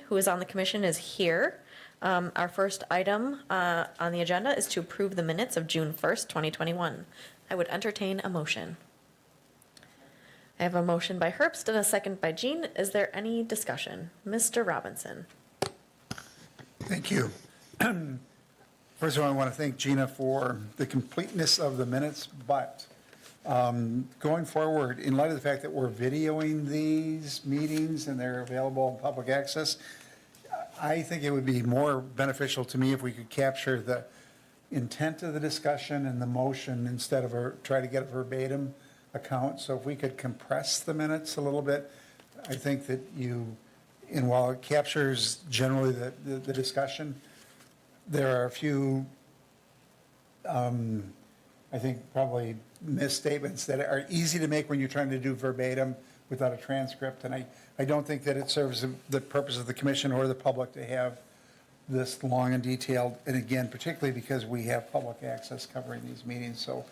who is on the commission is here. Our first item on the agenda is to approve the minutes of June 1st, 2021. I would entertain a motion. I have a motion by Herbst and a second by Jean. Is there any discussion? Mr. Robinson. Thank you. First of all, I want to thank Gina for the completeness of the minutes, but going forward, in light of the fact that we're videoing these meetings and they're available in public access, I think it would be more beneficial to me if we could capture the intent of the discussion and the motion instead of try to get a verbatim account. So if we could compress the minutes a little bit, I think that and while it captures generally the discussion, there are a few, I think probably misstatements that are easy to make when you're trying to do verbatim without a transcript. And I don't think that it serves the purpose of the commission or the public to have this long and detailed. And again, particularly because we have public access covering these meetings. So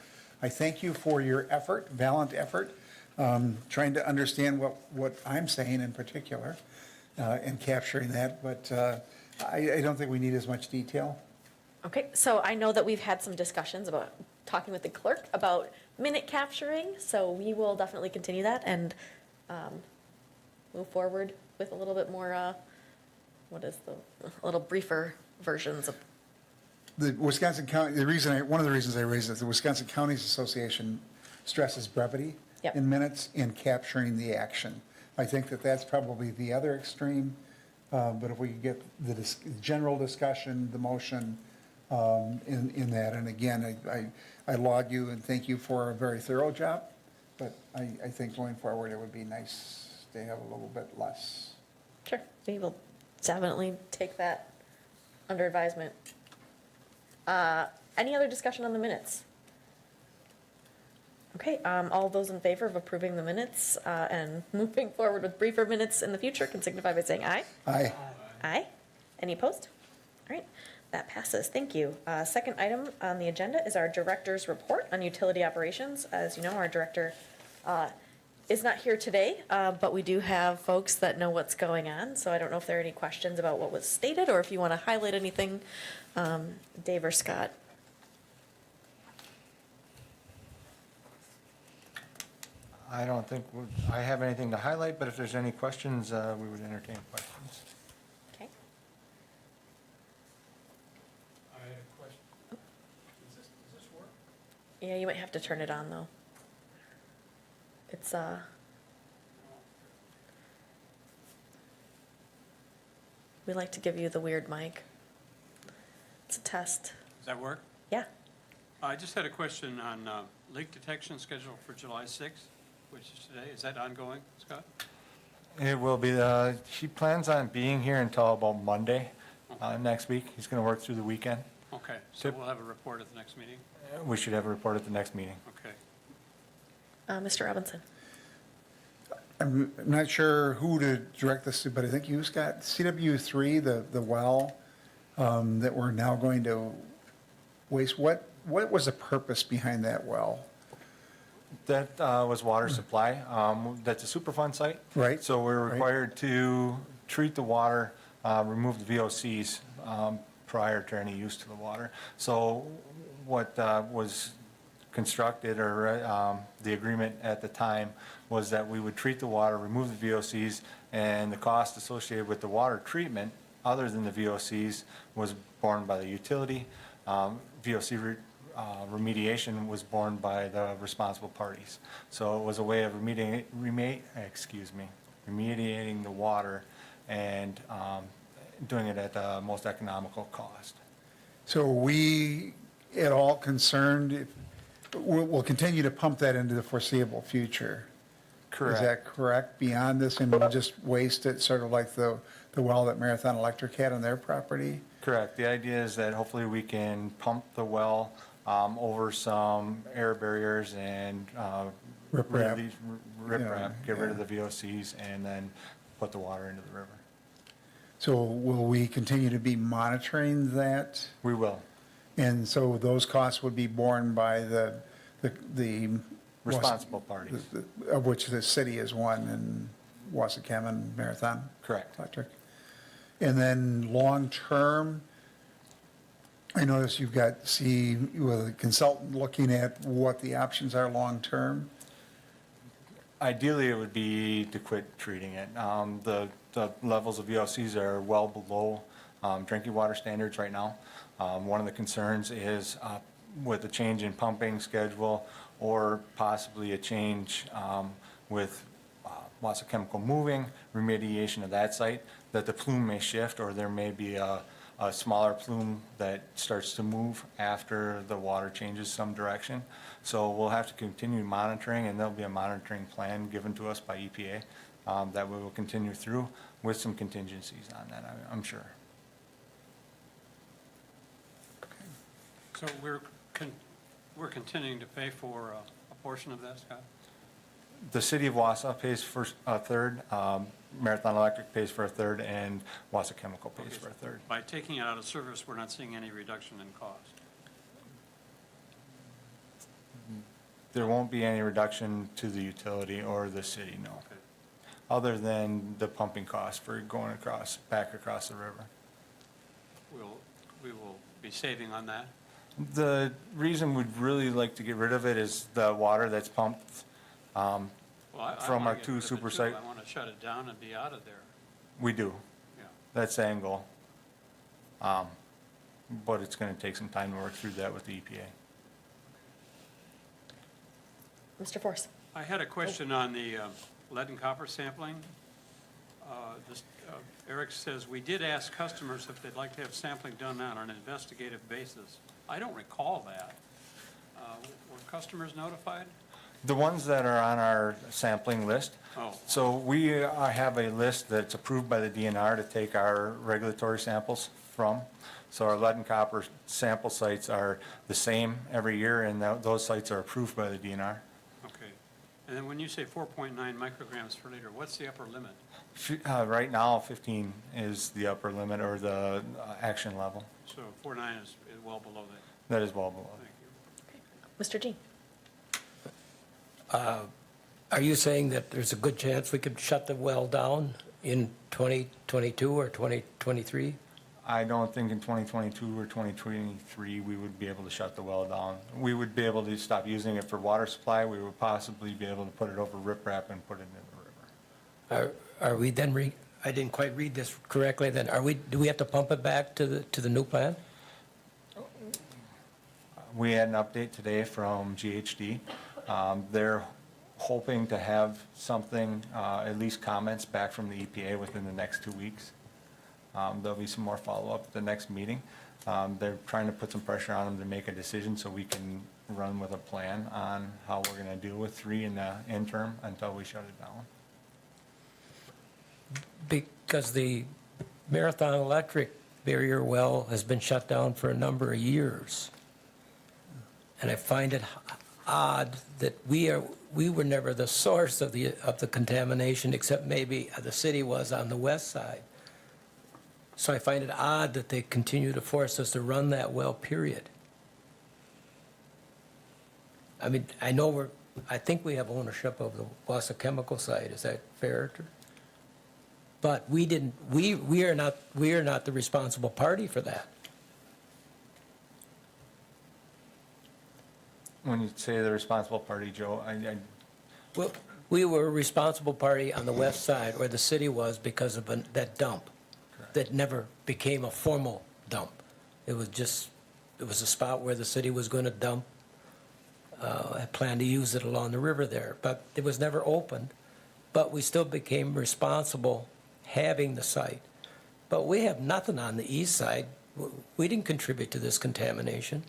I thank you for your effort, valiant effort, trying to understand what I'm saying in particular and capturing that. But I don't think we need as much detail. Okay, so I know that we've had some discussions about talking with the clerk about minute capturing, so we will definitely continue that and move forward with a little bit more, a little briefer versions of. The Wisconsin County, one of the reasons I raised it, the Wisconsin Counties Association stresses brevity in minutes in capturing the action. I think that that's probably the other extreme, but if we could get the general discussion, the motion in that, and again, I laud you and thank you for a very thorough job, but I think going forward it would be nice to have a little bit less. Sure, we will definitely take that under advisement. Any other discussion on the minutes? Okay, all those in favor of approving the minutes and moving forward with briefer minutes in the future can signify by saying aye. Aye. Aye. Any opposed? All right, that passes. Thank you. Second item on the agenda is our director's report on utility operations. As you know, our director is not here today, but we do have folks that know what's going on. So I don't know if there are any questions about what was stated or if you want to highlight anything, Dave or Scott. I don't think I have anything to highlight, but if there's any questions, we would entertain questions. Okay. I had a question. Does this work? Yeah, you might have to turn it on though. It's we like to give you the weird mic. It's a test. Does that work? Yeah. I just had a question on leak detection schedule for July 6th, which is today. Is that ongoing, Scott? It will be, she plans on being here until about Monday next week. He's going to work through the weekend. Okay, so we'll have a report at the next meeting? We should have a report at the next meeting. Okay. Mr. Robinson. I'm not sure who to direct this to, but I think you, Scott, CW3, the well that we're now going to waste. What was the purpose behind that well? That was water supply. That's a Superfund site. Right. So we're required to treat the water, remove the VOCs prior to any use to the water. So what was constructed, or the agreement at the time, was that we would treat the water, remove the VOCs, and the cost associated with the water treatment, other than the VOCs, was borne by the utility. VOC remediation was borne by the responsible parties. So it was a way of remediating the water and doing it at the most economical cost. So are we at all concerned, we'll continue to pump that into the foreseeable future? Correct. Is that correct? Beyond this, and we'll just waste it, sort of like the well that Marathon Electric had on their property? Correct. The idea is that hopefully we can pump the well over some air barriers and Riprap. Get rid of the VOCs, and then put the water into the river. So will we continue to be monitoring that? We will. And so those costs would be borne by the Responsible parties. Of which the city is one, and Wausau and Marathon Correct. Electric. And then long-term, I notice you've got, with a consultant looking at what the options are long-term. Ideally, it would be to quit treating it. The levels of VOCs are well below drinking water standards right now. One of the concerns is with a change in pumping schedule or possibly a change with Wausau Chemical moving, remediation of that site, that the plume may shift, or there may be a smaller plume that starts to move after the water changes some direction. So we'll have to continue monitoring, and there'll be a monitoring plan given to us by EPA that we will continue through with some contingencies on that, I'm sure. So we're continuing to pay for a portion of that, Scott? The city of Wausau pays for a third, Marathon Electric pays for a third, and Wausau Chemical pays for a third. By taking it out of service, we're not seeing any reduction in cost. There won't be any reduction to the utility or the city, no, Okay. other than the pumping cost for going back across the river. We will be saving on that. The reason we'd really like to get rid of it is the water that's pumped Well, I from wanna our get two rid of it super too. site. I want to shut it down and be out of there. We do, Yeah. that's the end goal. But it's gonna take some time to work through that with the EPA. Mr. Force? I had a question on the lead and copper sampling. Eric says, "We did ask customers if they'd like to have sampling done on an investigative basis." I don't recall that. Were customers notified? The ones that are on our sampling list, Oh, so we have a list that's approved by the DNR to take our regulatory samples from. So our lead and copper sample sites are the same every year, and those sites are approved by the DNR. okay. And then when you say 4.9 micrograms per liter, what's the upper limit? Right now, 15 is the upper limit or the action level. So 4.9 is well below that. That is well below. Thank you. Mr. Jean? Are you saying that there's a good chance we could shut the well down in 2022 or 2023? I don't think in 2022 or 2023, we would be able to shut the well down. We would be able to stop using it for water supply. We would possibly be able to put it over riprap and put it in the river. Are we then, I didn't quite read this correctly then, do we have to pump it back to the new plant? We had an update today from GHD. They're hoping to have something, at least comments back from the EPA within the next 2 weeks. There'll be some more follow-up at the next meeting. They're trying to put some pressure on them to make a decision so we can run with a plan on how we're going to deal with 3 in the interim until we shut it down. Because the Marathon Electric barrier well has been shut down for a number of years. And I find it odd that we were never the source of the contamination, except maybe the city was on the west side. So I find it odd that they continue to force us to run that well, period. I mean, I think we have ownership of the Wausau Chemical site, is that fair? But we are not the responsible party for that. When you say the responsible party, Joe, Well, we were a responsible party on the west side where the city was because of that dump that never became a formal dump. It was a spot where the city was going to dump. I planned to use it along the river there, but it was never opened. But we still became responsible having the site. But we have nothing on the east side. We didn't contribute to this contamination.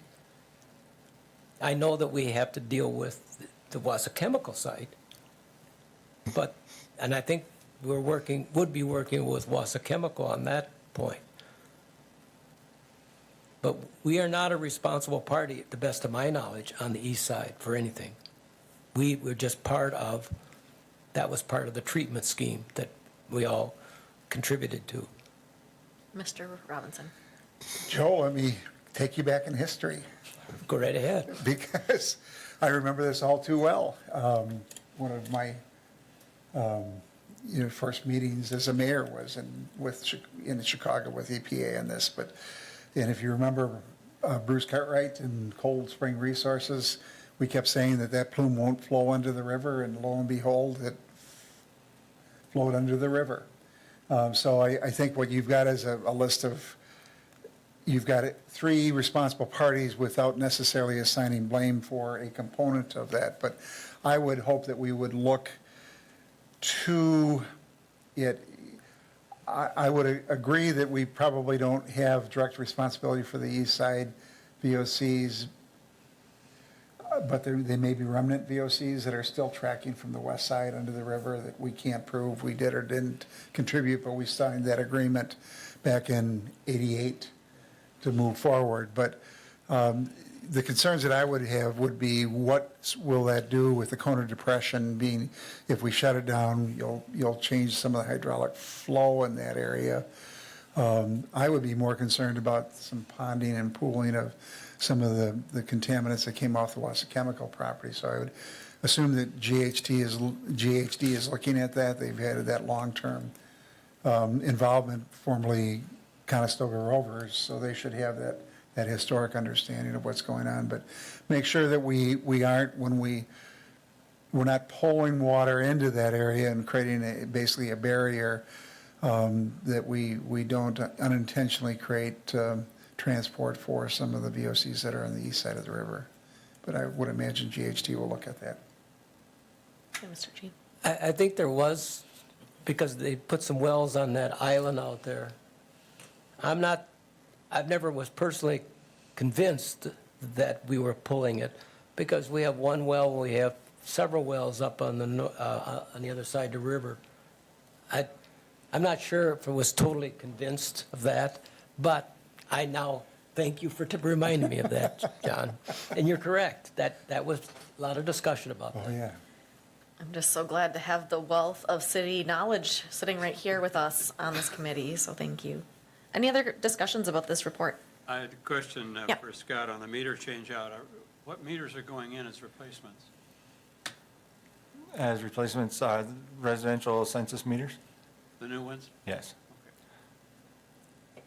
I know that we have to deal with the Wausau Chemical site, and I think would be working with Wausau Chemical on that point. But we are not a responsible party, at the best of my knowledge, on the east side for anything. We were just that was part of the treatment scheme that we all contributed to. Mr. Robinson? Joe, let me take you back in history, Go right ahead. because I remember this all too well. One of my first meetings as a mayor was in Chicago with EPA on this, and if you remember Bruce Cartwright and Cold Spring Resources, we kept saying that plume won't flow under the river, and lo and behold, it flowed under the river. So I think what you've got is a list of, you've got 3 responsible parties without necessarily assigning blame for a component of that. But I would hope that we would look to it. I would agree that we probably don't have direct responsibility for the east side VOCs, but they may be remnant VOCs that are still tracking from the west side under the river that we can't prove we did or didn't contribute, but we signed that agreement back in '88 to move forward. But the concerns that I would have would be, what will that do with the Kona depression being, if we shut it down, you'll change some of the hydraulic flow in that area. I would be more concerned about some ponding and pooling of some of the contaminants that came off the Wausau chemical property. So I would assume that GHD is looking at that. They've had that long-term involvement, formerly Conestoga Rovers, so they should have that historic understanding of what's going on. But make sure that we aren't, we're not pulling water into that area and creating basically a barrier, that we don't unintentionally create transport for some of the VOCs that are on the east side of the river. But I would imagine GHD will look at that. Okay, Mr. Jean. I think there was, because they put some wells on that island out there. I've never was personally convinced that we were pulling it, because we have one well, we have several wells up on the other side of the river. I'm not sure if I was totally convinced of that, but I now thank you for reminding me of that, John. And you're correct, that was a lot of discussion about that. Oh, yeah. I'm just so glad to have the wealth of city knowledge sitting right here with us on this committee, so thank you. Any other discussions about this report? I had a question Yeah. for Scott on the meter change out. What meters are going in as replacements? As replacements, residential census meters? The new ones? Yes. Okay.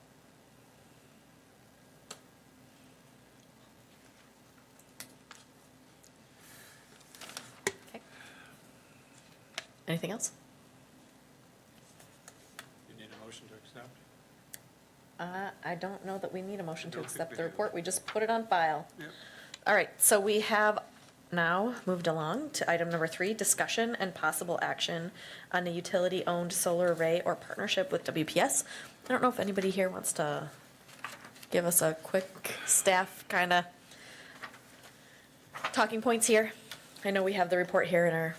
Okay. Anything else? You need a motion to accept? I don't know that we need a motion to I don't think accept we the do. report. We just put it on file. Yep. All right, so we have now moved along to item number 3, discussion and possible action on a utility-owned solar array or partnership with WPS. I don't know if anybody here wants to give us a quick staff kind of talking points here. I know we have the report here in our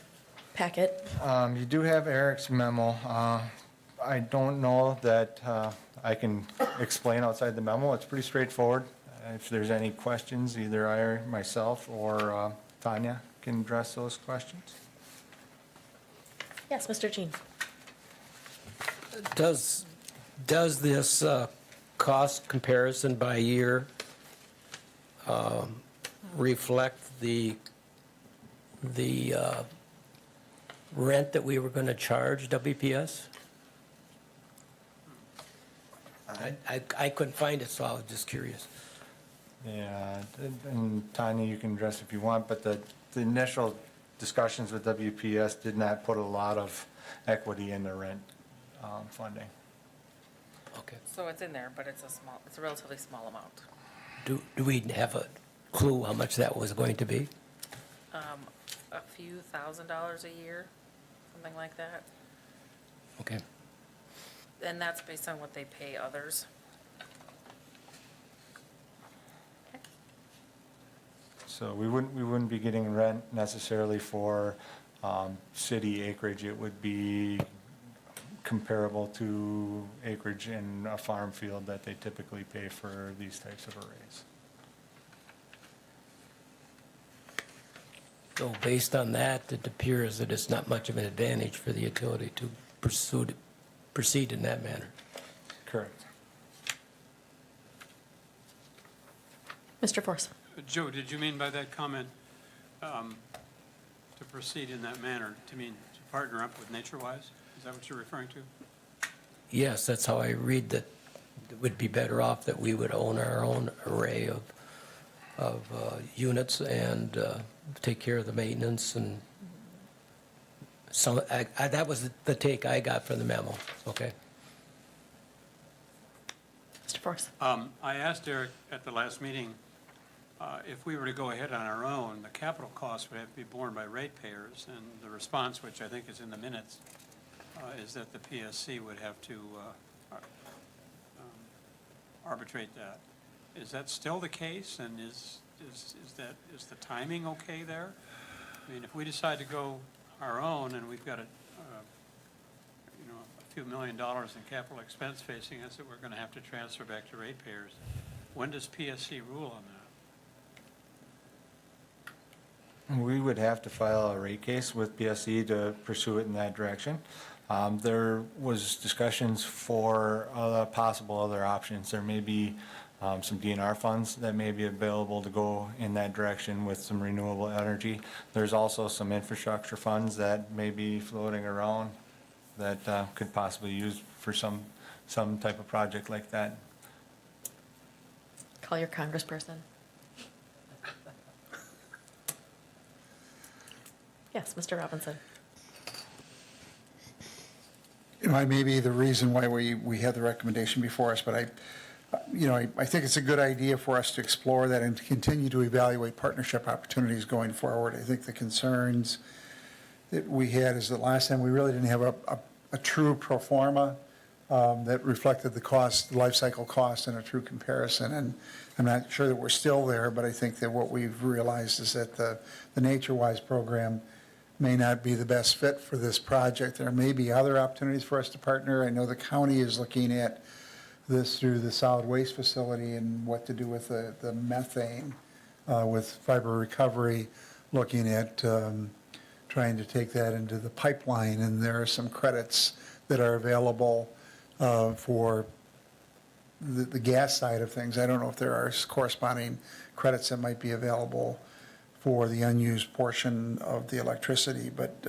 packet. You do have Eric's memo. I don't know that I can explain outside the memo. It's pretty straightforward. If there's any questions, either I or myself or Tanya can address those questions. Yes, Mr. Jean. Does this cost comparison by year reflect the rent that we were going to charge WPS? I couldn't find it, so I was just curious. Yeah, and Tanya, you can address if you want, but the initial discussions with WPS did not put a lot of equity in the rent funding. Okay. So it's in there, but it's a relatively small amount. Do we have a clue how much that was going to be? A few $1,000s a year, something like that. Okay. And that's based on what they pay others. So we wouldn't be getting rent necessarily for city acreage. It would be comparable to acreage in a farm field that they typically pay for these types of arrays. So based on that, it appears that it's not much of an advantage for the utility to proceed in that manner. Correct. Mr. Force. Joe, did you mean by that comment, to proceed in that manner, to mean to partner up with NatureWise? Is that what you're referring to? Yes, that's how I read that. It would be better off that we would own our own array of units and take care of the maintenance and some, that was the take I got from the memo, okay? Mr. Force? I asked Eric at the last meeting, if we were to go ahead on our own, the capital costs would have to be borne by ratepayers, and the response, which I think is in the minutes, is that the PSC would have to arbitrate that. Is that still the case, and is the timing okay there? I mean, if we decide to go our own and we've got a few $1 million in capital expense facing us that we're going to have to transfer back to ratepayers, when does PSC rule on that? We would have to file a rate case with PSC to pursue it in that direction. There was discussions for possible other options. There may be some DNR funds that may be available to go in that direction with some renewable energy. There's also some infrastructure funds that may be floating around that could possibly use for some type of project like that. Call your congressperson. Yes, Mr. Robinson. You know, I may be the reason why we have the recommendation before us, but I think it's a good idea for us to explore that and to continue to evaluate partnership opportunities going forward. I think the concerns that we had is that last time we really didn't have a true pro forma that reflected the cost, the life cycle cost and a true comparison. And I'm not sure that we're still there, but I think that what we've realized is that the NatureWise program may not be the best fit for this project. There may be other opportunities for us to partner. I know the county is looking at this through the solid waste facility and what to do with the methane with fiber recovery, looking at trying to take that into the pipeline. And there are some credits that are available for the gas side of things. I don't know if there are corresponding credits that might be available for the unused portion of the electricity, but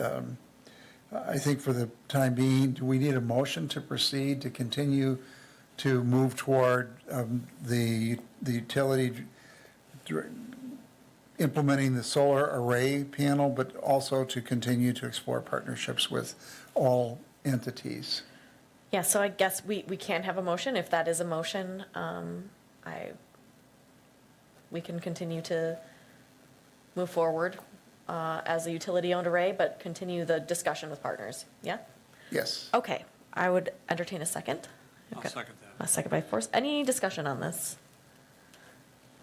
I think for the time being, do we need a motion to proceed to continue to move toward the utility implementing the solar array panel, but also to continue to explore partnerships with all entities? Yeah, so I guess we can have a motion. If that is a motion, we can continue to move forward as a utility-owned array, but continue the discussion with partners. Yeah? Yes. Okay, I would entertain a second. I'll Okay. second that. A second by Force. Any discussion on this?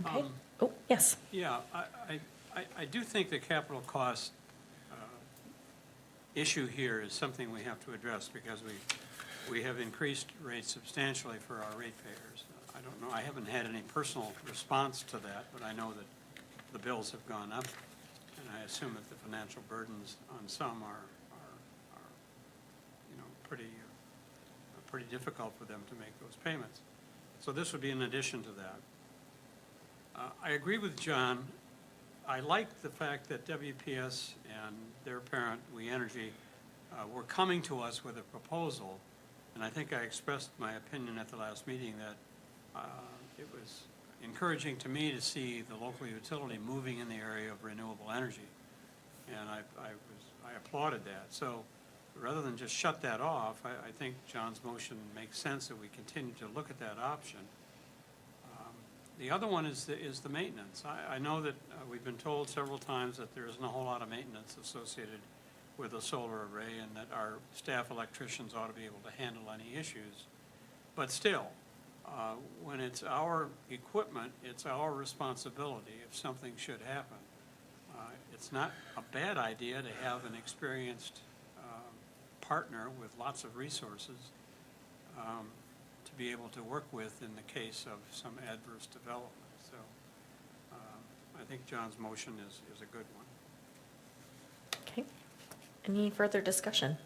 Okay. Oh, yes. Yeah, I do think the capital cost issue here is something we have to address because we have increased rates substantially for our ratepayers. I don't know, I haven't had any personal response to that, but I know that the bills have gone up, and I assume that the financial burdens on some are pretty difficult for them to make those payments. So this would be in addition to that. I agree with John. I like the fact that WPS and their parent, We Energy, were coming to us with a proposal, and I think I expressed my opinion at the last meeting that it was encouraging to me to see the local utility moving in the area of renewable energy, and I applauded that. So rather than just shut that off, I think John's motion makes sense that we continue to look at that option. The other one is the maintenance. I know that we've been told several times that there isn't a whole lot of maintenance associated with a solar array and that our staff electricians ought to be able to handle any issues. But still, when it's our equipment, it's our responsibility if something should happen. It's not a bad idea to have an experienced partner with lots of resources to be able to work with in the case of some adverse development. So I think John's motion is a good one. Okay. Any further discussion?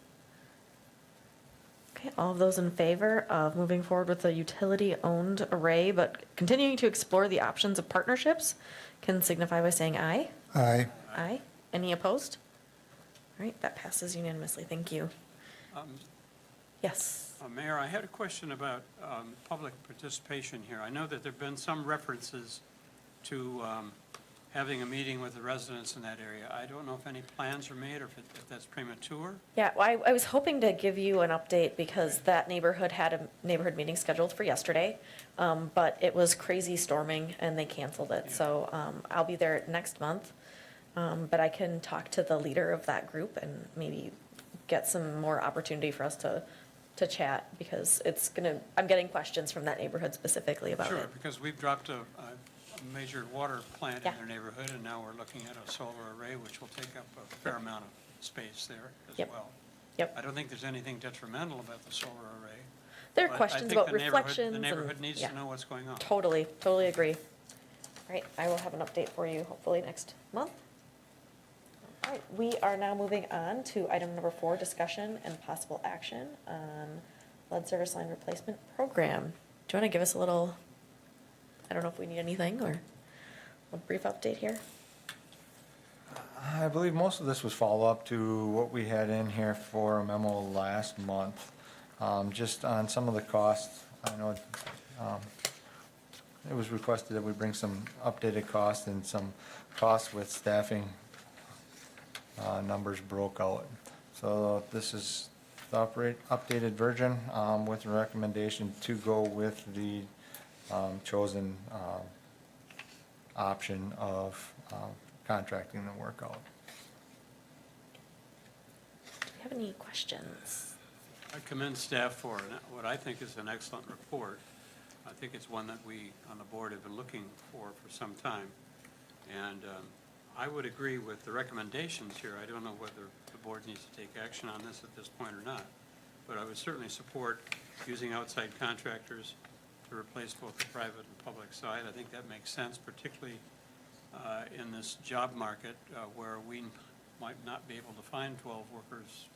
Okay, all of those in favor of moving forward with the utility-owned array, but continuing to explore the options of partnerships can signify by saying aye. Aye. Aye. Any opposed? All right, that passes unanimously. Thank you. Yes. Mayor, I had a question about public participation here. I know that there've been some references to having a meeting with the residents in that area. I don't know if any plans are made or if that's premature. Yeah, well, I was hoping to give you an update because that neighborhood had a neighborhood meeting scheduled for yesterday, but it was crazy storming and they canceled it. Yeah. So I'll be there next month, but I can talk to the leader of that group and maybe get some more opportunity for us to chat because I'm getting questions from that neighborhood specifically about Sure, it. because we've dropped a major water plant Yeah. in their neighborhood, and now we're looking at a solar array, which will take up a fair amount of space there as Yep. well. Yep. I don't think there's anything detrimental about the solar array. There are but I questions think about the neighborhood- reflections. The neighborhood and- needs yeah. to know what's going on. Totally agree. All right, I will have an update for you hopefully next month. All right, we are now moving on to item number 4, discussion and possible action on lead service line replacement program. Do you want to give us a little, I don't know if we need anything or a brief update here? I believe most of this was follow-up to what we had in here for a memo last month, just on some of the costs. I know it was requested that we bring some updated costs and some costs with staffing numbers broke out. So this is the updated version with a recommendation to go with the chosen option of contracting the work out. Do you have any questions? I commend staff for what I think is an excellent report. I think it's one that we on the board have been looking for some time. And I would agree with the recommendations here. I don't know whether the board needs to take action on this at this point or not, but I would certainly support using outside contractors to replace both the private and public side. I think that makes sense, particularly in this job market where we might not be able to find 12 workers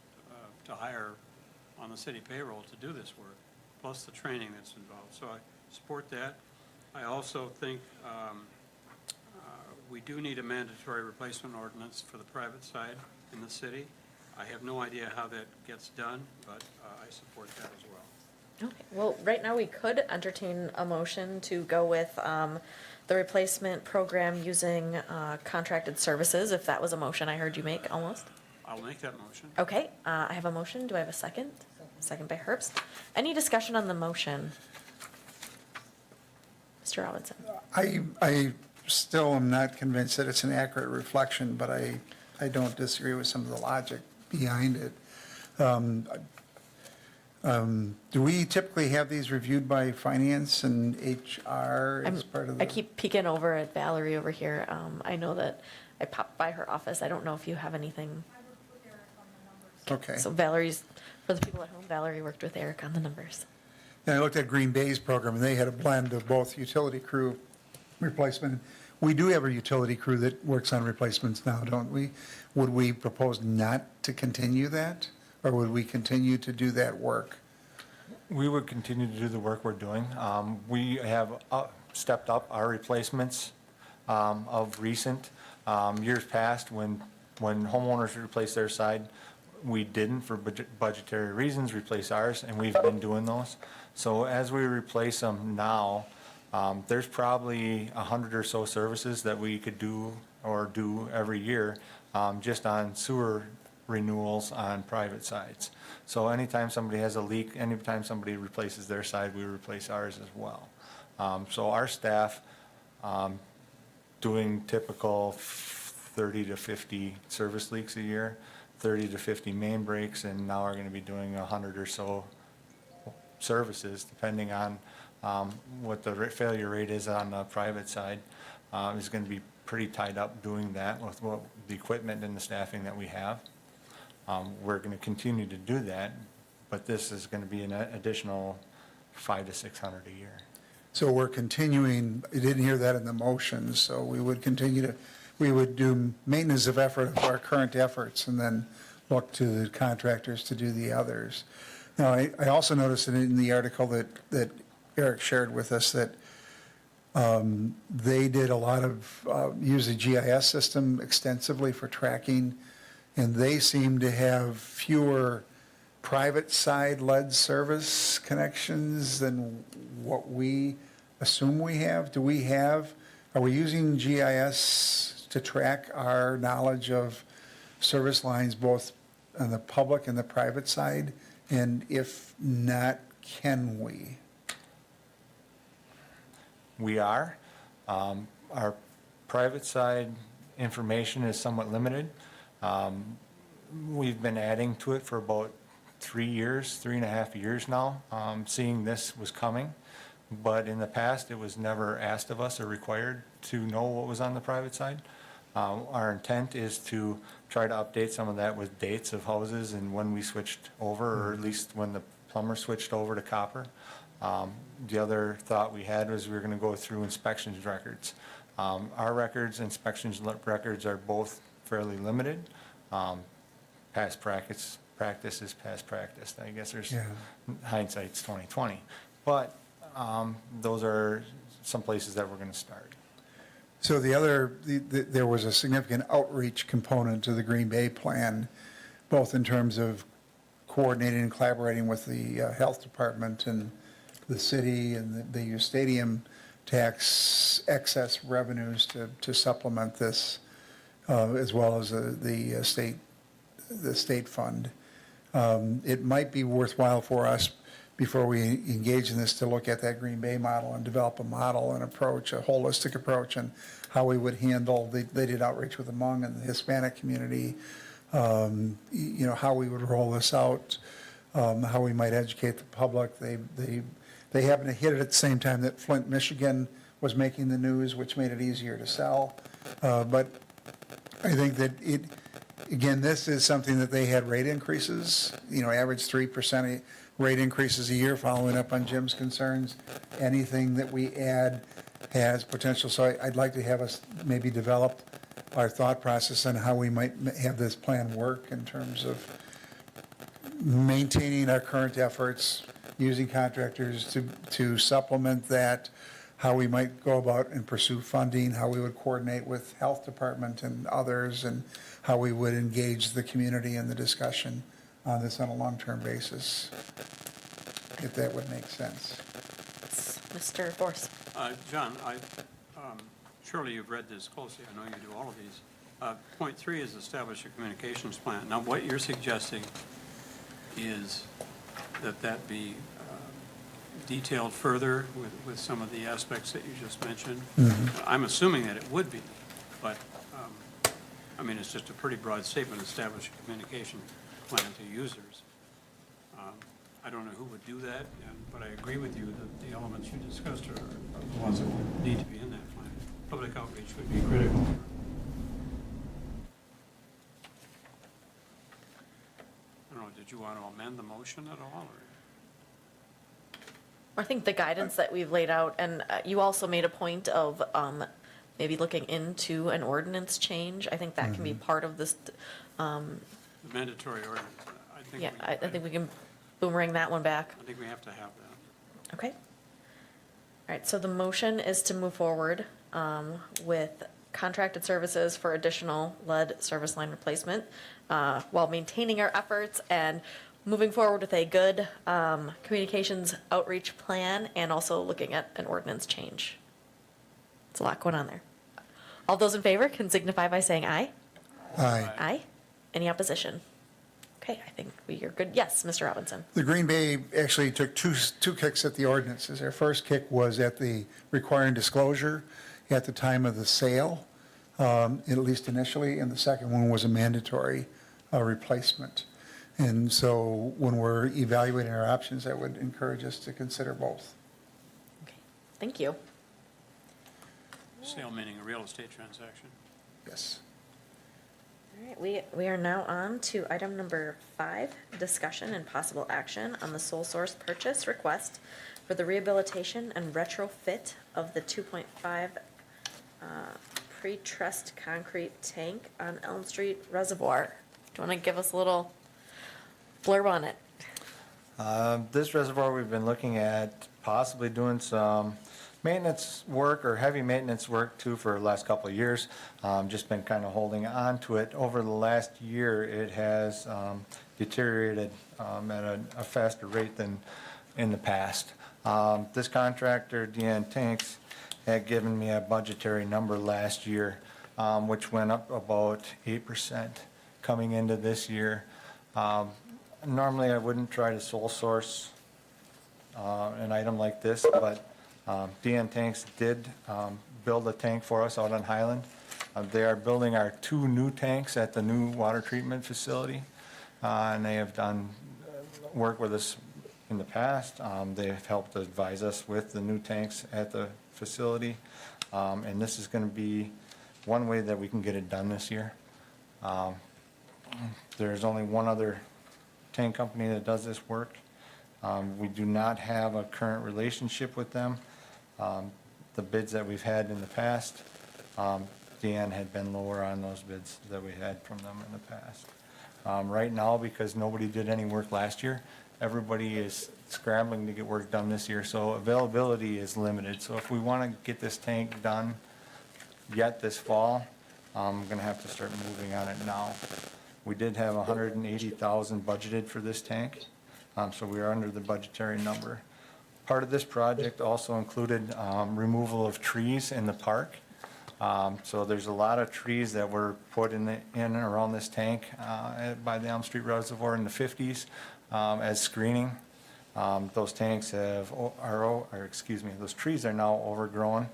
to hire on the city payroll to do this work, plus the training that's involved. So I support that. I also think we do need a mandatory replacement ordinance for the private side in the city. I have no idea how that gets done, but I support that as well. Okay, well, right now we could entertain a motion to go with the replacement program using contracted services, if that was a motion I heard you make almost. I'll make that motion. Okay, I have a motion. Do I have a second? Second by Herbst. Any discussion on the motion? Mr. Robinson? I still am not convinced that it's an accurate reflection, but I don't disagree with some of the logic behind it. Do we typically have these reviewed by finance and HR as part of the? I keep peeking over at Valerie over here. I know that I popped by her office. I don't know if you have anything. Okay. So Valerie's, for the people at home, Valerie worked with Eric on the numbers. And I looked at Green Bay's program, and they had a blend of both utility crew replacement. We do have a utility crew that works on replacements now, don't we? Would we propose not to continue that, or would we continue to do that work? We would continue to do the work we're doing. We have stepped up our replacements of recent. Years past, when homeowners replaced their side, we didn't, for budgetary reasons, replace ours, and we've been doing those. So as we replace them now, there's probably 100 or so services that we could do or do every year just on sewer renewals on private sides. So anytime somebody has a leak, anytime somebody replaces their side, we replace ours as well. So our staff doing typical 30 to 50 service leaks a year, 30 to 50 main breaks, and now we're going to be doing 100 or so services, depending on what the failure rate is on the private side, is going to be pretty tied up doing that with the equipment and the staffing that we have. We're going to continue to do that, but this is going to be an additional 500 to 600 a year. So we're continuing, I didn't hear that in the motion, so we would continue to, we would do maintenance of effort of our current efforts and then look to the contractors to do the others. Now, I also noticed in the article that Eric shared with us that they did a lot of, use the GIS system extensively for tracking, and they seem to have fewer private side lead service connections than what we assume we have? Are we using GIS to track our knowledge of service lines both on the public and the private side? And if not, can we? We are. Our private side information is somewhat limited. We've been adding to it for about 3.5 years now, seeing this was coming. But in the past, it was never asked of us or required to know what was on the private side. Our intent is to try to update some of that with dates of houses and when we switched over, or at least when the plumber switched over to copper. The other thought we had was we were going to go through inspections records. Our records, records are both fairly limited. Past practice is past practice. I guess there's hindsight's 20/20. But those are some places that we're going to start. So there was a significant outreach component to the Green Bay plan, both in terms of coordinating and collaborating with the health department and the city, and they use stadium tax excess revenues to supplement this, as well as the state fund. It might be worthwhile for us, before we engage in this, to look at that Green Bay model and develop a model and approach, a holistic approach, and how we would handle, they did outreach with the Hmong and the Hispanic community, how we would roll this out, how we might educate the public. They happened to hit it at the same time that Flint, Michigan was making the news, which made it easier to sell. But I think that again, this is something that they had rate increases, average 3% rate increases a year, following up on Jim's concerns. Anything that we add has potential. So I'd like to have us maybe develop our thought process on how we might have this plan work in terms of maintaining our current efforts, using contractors to supplement that, how we might go about and pursue funding, how we would coordinate with health department and others, and how we would engage the community in the discussion on this on a long-term basis, if that would make sense. Mr. Force. John, surely you've read this closely. I know you do all of these. Point 3 is establish a communications plan. Now, what you're suggesting is that be detailed further with some of the aspects that you just mentioned. I'm assuming that it would be, but, it's just a pretty broad statement, establish a communication plan to users. I don't know who would do that, but I agree with you that the elements you discussed are the ones that would need to be in that plan. Public outreach would be critical. I don't know, did you want to amend the motion at all, or? I think the guidance that we've laid out, and you also made a point of maybe looking into an ordinance change. I think that can be part of this. The mandatory ordinance, I think. Yeah, I think we can boomerang that one back. I think we have to have that. Okay. All right, so the motion is to move forward with contracted services for additional lead service line replacement while maintaining our efforts and moving forward with a good communications outreach plan, and also looking at an ordinance change. It's a lot going on there. All those in favor can signify by saying aye. Aye. Aye. Any opposition? Okay, I think we are good. Yes, Mr. Robinson. The Green Bay actually took two kicks at the ordinances. Their first kick was at the requiring disclosure at the time of the sale, at least initially, and the second one was a mandatory replacement. And so when we're evaluating our options, I would encourage us to consider both. Okay, thank you. Sale meaning a real estate transaction. Yes. All right, we are now on to item number 5, discussion and possible action on the sole source purchase request for the rehabilitation and retrofit of the 2.5 pre-trussed concrete tank on Elm Street Reservoir. Do you want to give us a little blurb on it? This reservoir, we've been looking at possibly doing some maintenance work or heavy maintenance work too for the last couple of years. Just been kind of holding on to it. Over the last year, it has, deteriorated at a faster rate than in the past. This contractor, DN Tanks, had given me a budgetary number last year, which went up about 8% coming into this year. Normally, I wouldn't try to sole source an item like this, but DN Tanks did build a tank for us out on Highland. They are building our 2 new tanks at the new water treatment facility, and they have done work with us in the past. They have helped advise us with the new tanks at the facility, and this is going to be one way that we can get it done this year. There's only one other tank company that does this work. We do not have a current relationship with them. The bids that we've had in the past, DN had been lower on those bids that we had from them in the past. Right now, because nobody did any work last year, everybody is scrambling to get work done this year, so availability is limited. So if we want to get this tank done yet this fall, I'm going to have to start moving on it now. We did have $180,000 budgeted for this tank, so we are under the budgetary number. Part of this project also included removal of trees in the park. So there's a lot of trees that were put in and around this tank by the Elm Street Reservoir in the 50s as screening. Those tanks those trees are now overgrown,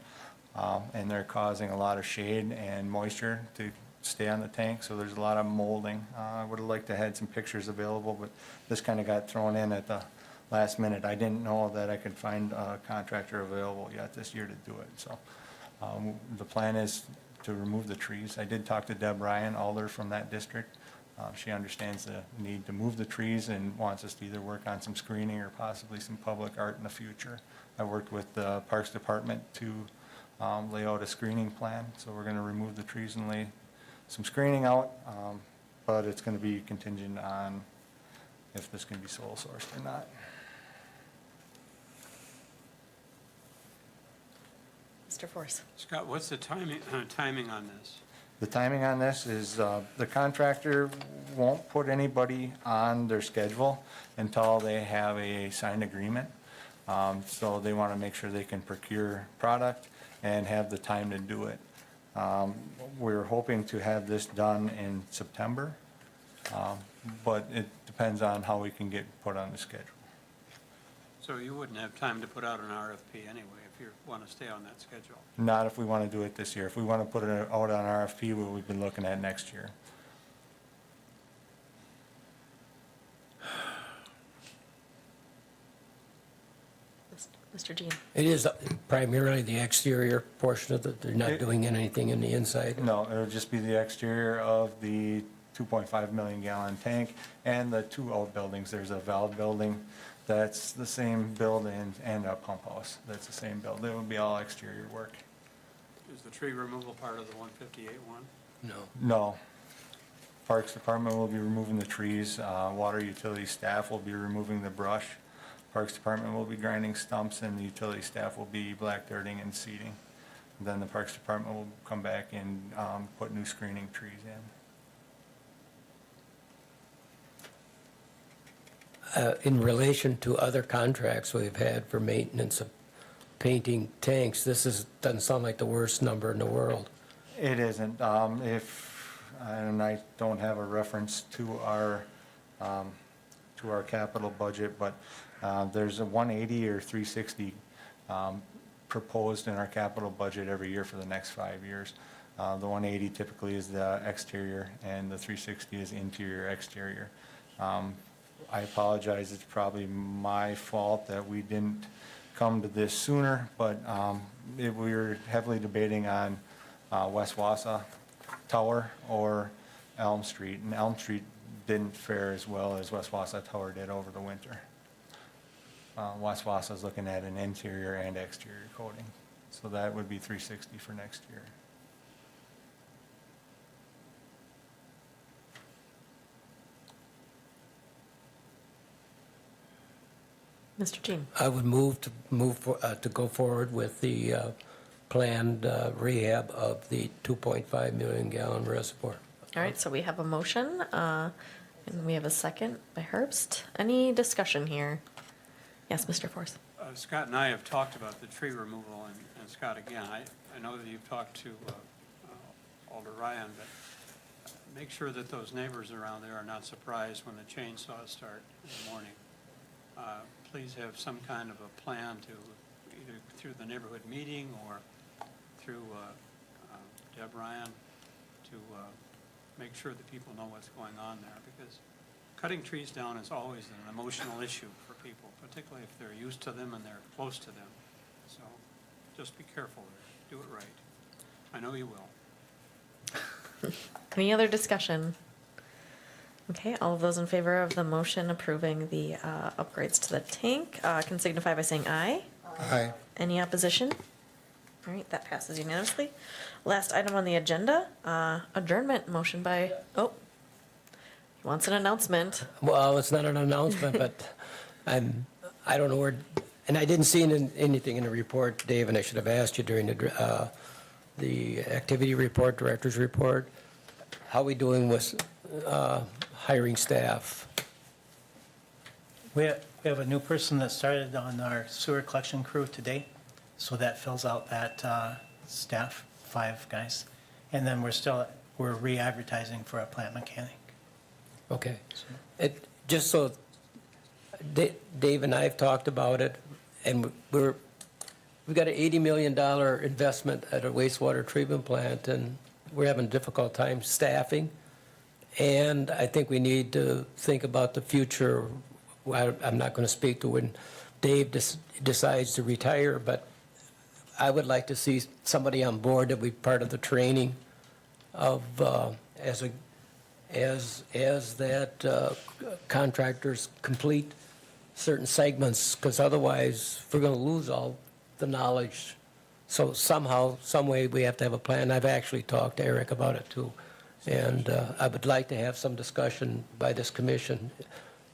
and they're causing a lot of shade and moisture to stay on the tank, so there's a lot of molding. I would have liked to have had some pictures available, but this kind of got thrown in at the last minute. I didn't know that I could find a contractor available yet this year to do it, so the plan is to remove the trees. I did talk to Deb Ryan, Alder from that district. She understands the need to move the trees and wants us to either work on some screening or possibly some public art in the future. I worked with the Parks Department to lay out a screening plan, so we're going to remove the trees and lay some screening out, but it's going to be contingent on if this can be sole sourced or not. Mr. Force. Scott, what's the timing on this? The timing on this is the contractor won't put anybody on their schedule until they have a signed agreement. So they want to make sure they can procure product and have the time to do it. We're hoping to have this done in September, but it depends on how we can get put on the schedule. So you wouldn't have time to put out an RFP anyway if you want to stay on that schedule? Not if we want to do it this year. If we want to put it out on RFP, we've been looking at next year. Mr. Jean. It is primarily the exterior portion of it, they're not doing anything in the inside? No, it'll just be the exterior of the 2.5 million gallon tank and the 2 outbuildings. There's a valve building that's the same build and a pump house. That's the same build. It will be all exterior work. Is the tree removal part of the 158 one? No. No. Parks Department will be removing the trees. Water utility staff will be removing the brush. Parks Department will be grinding stumps, and the utility staff will be black dirting and seeding. Then the Parks Department will come back and put new screening trees in. In relation to other contracts we've had for maintenance of painting tanks, doesn't sound like the worst number in the world. It isn't. And I don't have a reference to our capital budget, but there's a 180 or 360 proposed in our capital budget every year for the next 5 years. The 180 typically is the exterior, and the 360 is interior exterior. I apologize, it's probably my fault that we didn't come to this sooner, but we were heavily debating on West Wausau Tower or Elm Street, and Elm Street didn't fare as well as West Wausau Tower did over the winter. West Wausau is looking at an interior and exterior coating, so that would be 360 for next year. Mr. Jean. I would move to go forward with the planned rehab of the 2.5 million gallon reservoir. All right, so we have a motion. And we have a second by Herbst. Any discussion here? Yes, Mr. Force. Scott and I have talked about the tree removal, and Scott, again, I know that you've talked to Alder Ryan, but make sure that those neighbors around there are not surprised when the chainsaws start in the morning. Please have some kind of a plan to, either through the neighborhood meeting or through Deb Ryan, to make sure that people know what's going on there, because cutting trees down is always an emotional issue for people, particularly if they're used to them and they're close to them. So just be careful there. Do it right. I know you will. Any other discussion? Okay, all of those in favor of the motion approving the upgrades to the tank can signify by saying aye. Aye. Any opposition? All right, that passes unanimously. Last item on the agenda, adjournment motion by, oh, he wants an announcement. Well, it's not an announcement, but I don't know where, and I didn't see anything in the report, Dave, and I should have asked you during the activity report, director's report. How we doing with hiring staff? We have a new person that started on our sewer collection crew today, so that fills out that staff, 5 guys. And then we're re-advertising for a plant mechanic. Okay. Just so, Dave and I have talked about it, and we've got an $80 million investment at a wastewater treatment plant, and we're having a difficult time staffing. And I think we need to think about the future. I'm not going to speak to when Dave decides to retire, but I would like to see somebody on board that be part of the training of, as that contractors complete certain segments, because otherwise we're going to lose all the knowledge. So somehow, some way, we have to have a plan. I've actually talked to Eric about it too. And I would like to have some discussion by this commission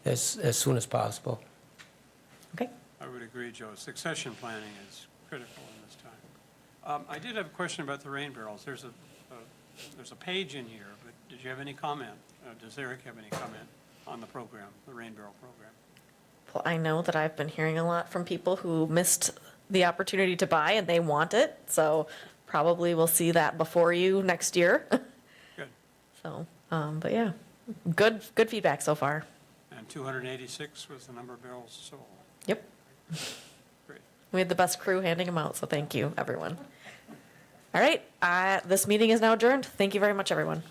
as soon as possible. Okay, I would agree, Joe. Succession planning is critical in this time. I did have a question about the rain barrels. There's a page in here, but did you have any comment? Does Eric have any comment on the program, the rain barrel program? well, I know that I've been hearing a lot from people who missed the opportunity to buy and they want it, so probably we'll see that before you next year. Good. So, but yeah, good feedback so far. And 286 was the number of barrels sold. Yep. Great. We had the best crew handing them out, so thank you, everyone. All right, this meeting is now adjourned. Thank you very much, everyone.